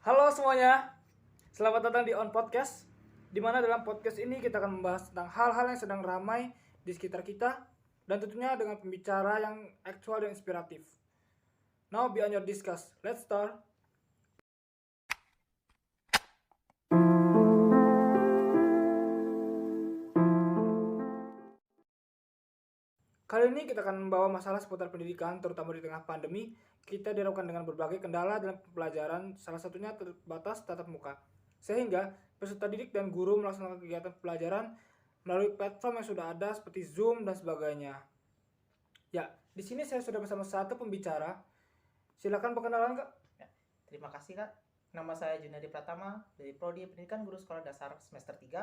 Halo semuanya, selamat datang di On Podcast. Di mana dalam podcast ini kita akan membahas tentang hal-hal yang sedang ramai di sekitar kita dan tentunya dengan pembicara yang aktual dan inspiratif. Now be on your discuss. Let's start. Kali ini kita akan membawa masalah seputar pendidikan, terutama di tengah pandemi. Kita dihadapkan dengan berbagai kendala dalam pembelajaran, salah satunya terbatas tatap muka. Sehingga peserta didik dan guru melaksanakan kegiatan pembelajaran melalui platform yang sudah ada seperti Zoom dan sebagainya. Ya, di sini saya sudah bersama satu pembicara. Silakan perkenalan, Kak. Ya, terima kasih Kak. Nama saya Junadi Pratama dari Prodi Pendidikan Guru Sekolah Dasar semester 3,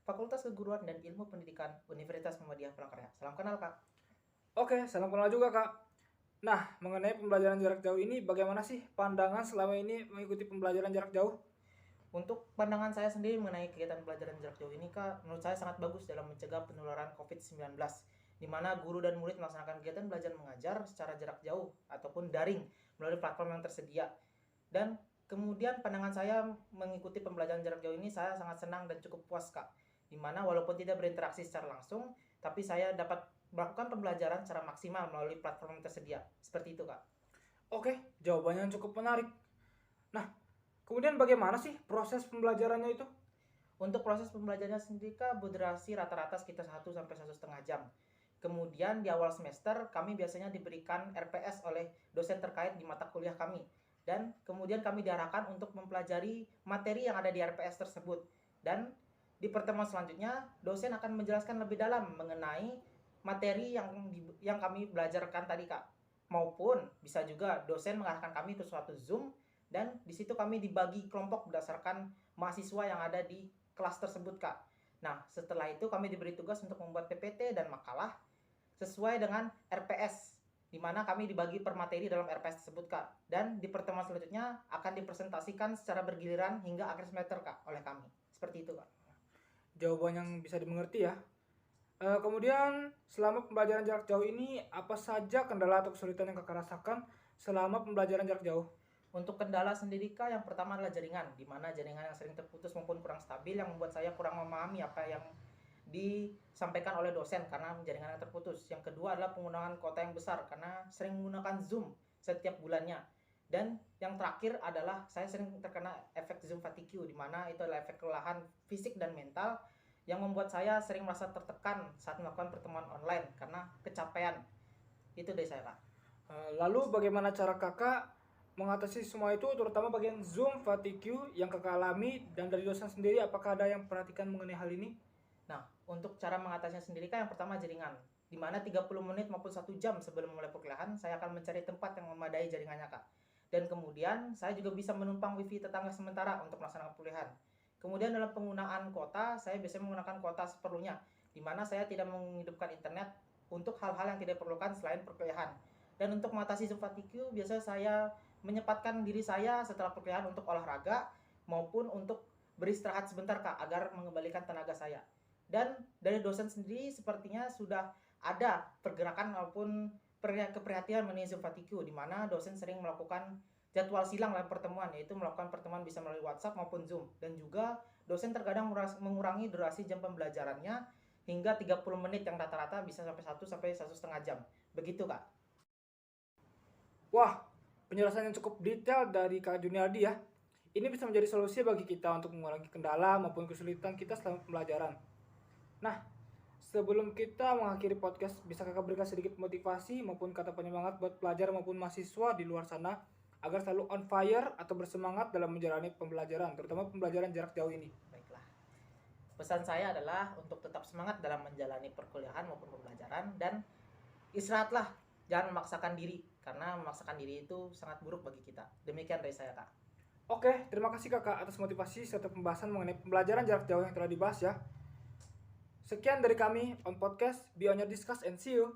Fakultas Keguruan dan Ilmu Pendidikan Universitas Muhammadiyah Palangkaraya. Salam kenal Kak. Oke, salam kenal juga, Kak. Nah, mengenai pembelajaran jarak jauh ini, bagaimana sih pandangan selama ini mengikuti pembelajaran jarak jauh? Untuk pandangan saya sendiri mengenai kegiatan pembelajaran jarak jauh ini Kak, menurut saya sangat bagus dalam mencegah penularan COVID-19, di mana guru dan murid melaksanakan kegiatan belajar mengajar secara jarak jauh ataupun daring melalui platform yang tersedia. Dan kemudian pandangan saya mengikuti pembelajaran jarak jauh ini saya sangat senang dan cukup puas Kak. Di mana walaupun tidak berinteraksi secara langsung, tapi saya dapat melakukan pembelajaran secara maksimal melalui platform yang tersedia. Seperti itu Kak. Oke, jawabannya cukup menarik. Nah, kemudian bagaimana sih proses pembelajarannya itu? Untuk proses pembelajarannya sendiri Kak, berdurasi rata-rata sekitar 1 sampai 1,5 jam. Kemudian di awal semester kami biasanya diberikan RPS oleh dosen terkait di mata kuliah kami. Dan kemudian kami diarahkan untuk mempelajari materi yang ada di RPS tersebut. Dan di pertemuan selanjutnya dosen akan menjelaskan lebih dalam mengenai materi yang kami belajarkan tadi Kak. Maupun bisa juga dosen mengarahkan kami ke suatu Zoom dan di situ kami dibagi kelompok berdasarkan mahasiswa yang ada di kelas tersebut Kak. Nah, setelah itu kami diberi tugas untuk membuat PPT dan makalah sesuai dengan RPS, di mana kami dibagi per materi dalam RPS tersebut Kak. Dan di pertemuan selanjutnya akan dipresentasikan secara bergiliran hingga akhir semester Kak oleh kami. Seperti itu Kak. Jawaban yang bisa dimengerti ya. Kemudian selama pembelajaran jarak jauh ini apa saja kendala atau kesulitan yang kakak rasakan selama pembelajaran jarak jauh? Untuk kendala sendiri Kak, yang pertama adalah jaringan, di mana jaringan yang sering terputus maupun kurang stabil yang membuat saya kurang memahami apa yang disampaikan oleh dosen karena jaringan yang terputus. Yang kedua adalah penggunaan kuota yang besar karena sering menggunakan Zoom setiap bulannya. Dan yang terakhir adalah saya sering terkena efek Zoom fatigue, di mana itu adalah efek kelelahan fisik dan mental yang membuat saya sering merasa tertekan saat melakukan pertemuan online karena kecapean. Itu dari saya Kak. Lalu bagaimana cara kakak mengatasi semua itu, terutama bagian Zoom fatigue yang kakak alami, dan dari dosen sendiri apakah ada yang perhatikan mengenai hal ini? Nah, untuk cara mengatasinya sendiri Kak, yang pertama jaringan. Di mana 30 menit maupun 1 jam sebelum mulai perkuliahan, saya akan mencari tempat yang memadai jaringannya Kak. Dan kemudian saya juga bisa menumpang wifi tetangga sementara untuk melaksanakan perkuliahan. Kemudian dalam penggunaan kuota, saya biasanya menggunakan kuota seperlunya, di mana saya tidak menghidupkan internet untuk hal-hal yang tidak diperlukan selain perkuliahan. Dan untuk mengatasi Zoom fatigue, biasanya saya menyempatkan diri saya setelah perkuliahan untuk olahraga maupun untuk beristirahat sebentar Kak, agar mengembalikan tenaga saya. Dan dari dosen sendiri sepertinya sudah ada pergerakan maupun keprihatinan mengenai Zoom fatigue, di mana dosen sering melakukan jadwal silang dalam pertemuan, yaitu melakukan pertemuan bisa melalui WhatsApp maupun Zoom. Dan juga dosen terkadang mengurangi durasi jam pembelajarannya hingga 30 menit yang rata-rata bisa sampai 1 sampai 1,5 jam. Begitu Kak. Wah, penjelasan yang cukup detail dari Kak Juniardi ya. Ini bisa menjadi solusi bagi kita untuk mengurangi kendala maupun kesulitan kita selama pembelajaran. Nah, sebelum kita mengakhiri podcast, bisa kakak berikan sedikit motivasi maupun kata penyemangat buat pelajar maupun mahasiswa di luar sana agar selalu on fire atau bersemangat dalam menjalani pembelajaran, terutama pembelajaran jarak jauh ini. Baiklah. Pesan saya adalah untuk tetap semangat dalam menjalani perkuliahan maupun pembelajaran dan istirahatlah, jangan memaksakan diri karena memaksakan diri itu sangat buruk bagi kita. Demikian dari saya Kak. Oke, terima kasih kakak atas motivasi serta pembahasan mengenai pembelajaran jarak jauh yang telah dibahas ya. Sekian dari kami on podcast, be on your discuss and see you.